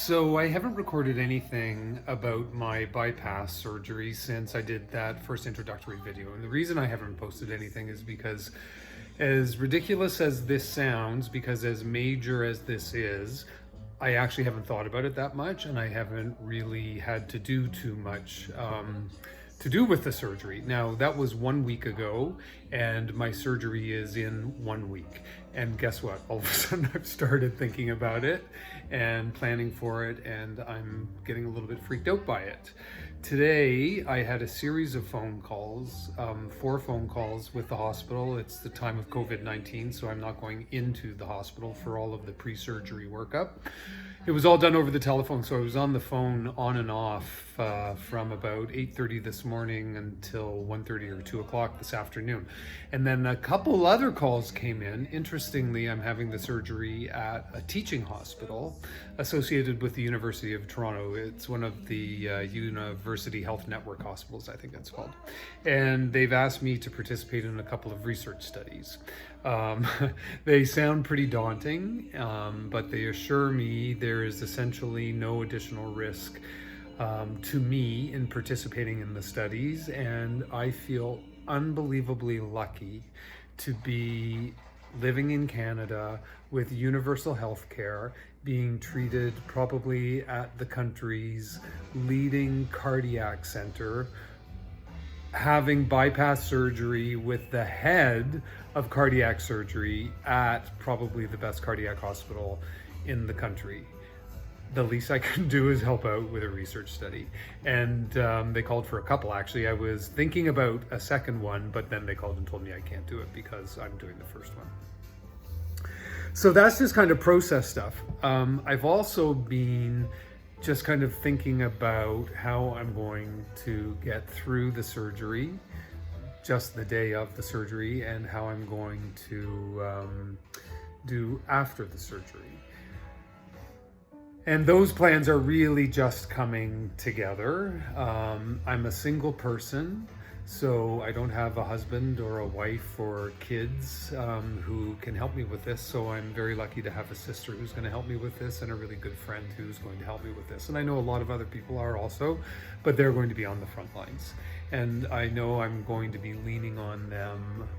So I haven't recorded anything about my bypass surgery since I did that first introductory video. And the reason I haven't posted anything is because, as ridiculous as this sounds, because as major as this is, I actually haven't thought about it that much, and I haven't really had to do too much to do with the surgery. Now, that was 1 week ago, and my surgery is in 1 week. And guess what? All of a sudden I've started thinking about it and planning for it, and I'm getting a little bit freaked out by it. Today, I had a series of phone calls, 4 phone calls with the hospital. It's the time of COVID-19, so I'm not going into the hospital for all of the pre-surgery workup. It was all done over the telephone, so I was on the phone on and off from about 8:30 this morning until 1:30 or 2 o'clock this afternoon. And then a couple other calls came in. Interestingly, I'm having the surgery at a teaching hospital associated with the University of Toronto. It's one of the University Health Network hospitals, I think it's called. And they've asked me to participate in a couple of research studies. They sound pretty daunting, but they assure me there is essentially no additional risk to me in participating in the studies, and I feel unbelievably lucky to be living in Canada with universal health care, being treated probably at the country's leading cardiac center, having bypass surgery with the head of cardiac surgery at probably the best cardiac hospital in the country. The least I can do is help out with a research study. And they called for a couple, actually. I was thinking about a second one, but then they called and told me I can't do it because I'm doing the first one. So that's just kind of process stuff. I've also been just kind of thinking about how I'm going to get through the surgery, just the day of the surgery, and how I'm going to do after the surgery. And those plans are really just coming together. I'm a single person, so I don't have a husband or a wife or kids who can help me with this. So I'm very lucky to have a sister who's going to help me with this, and a really good friend who's going to help me with this. And I know a lot of other people are also, but they're going to be on the front lines. And I know I'm going to be leaning on them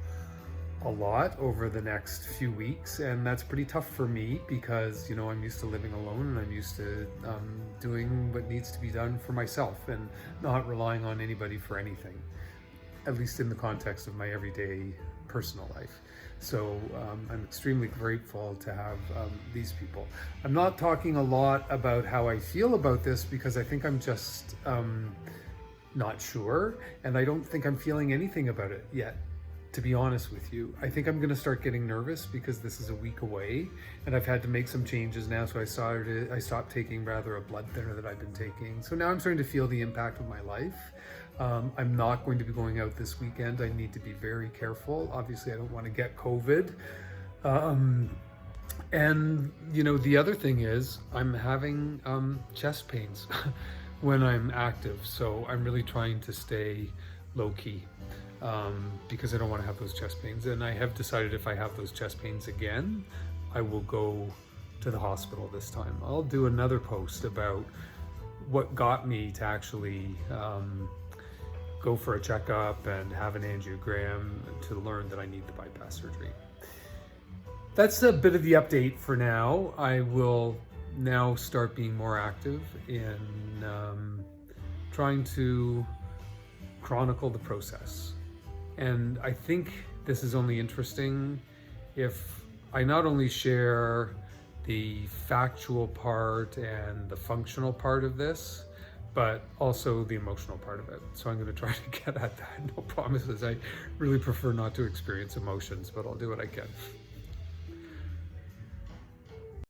a lot over the next few weeks, and that's pretty tough for me because, you know, I'm used to living alone, and I'm used to doing what needs to be done for myself and not relying on anybody for anything, at least in the context of my everyday personal life. So I'm extremely grateful to have these people. I'm not talking a lot about how I feel about this because I think I'm just not sure, and I don't think I'm feeling anything about it yet. To be honest with you, I think I'm going to start getting nervous because this is a week away, and I've had to make some changes now. So I stopped taking rather a blood thinner that I've been taking. So now I'm starting to feel the impact of my life. I'm not going to be going out this weekend. I need to be very careful. Obviously, I don't want to get COVID. And you know, the other thing is I'm having chest pains when I'm active. So I'm really trying to stay low key. Because I don't want to have those chest pains. And I have decided if I have those chest pains again, I will go to the hospital this time. I'll do another post about what got me to actually go for a checkup and have an angiogram to learn that I need the bypass surgery. That's a bit of the update for now. I will now start being more active in trying to chronicle the process. And I think this is only interesting if I not only share the factual part and the functional part of this, but also the emotional part of it. So I'm going to try to get at that. No promises. I really prefer not to experience emotions, but I'll do what I can.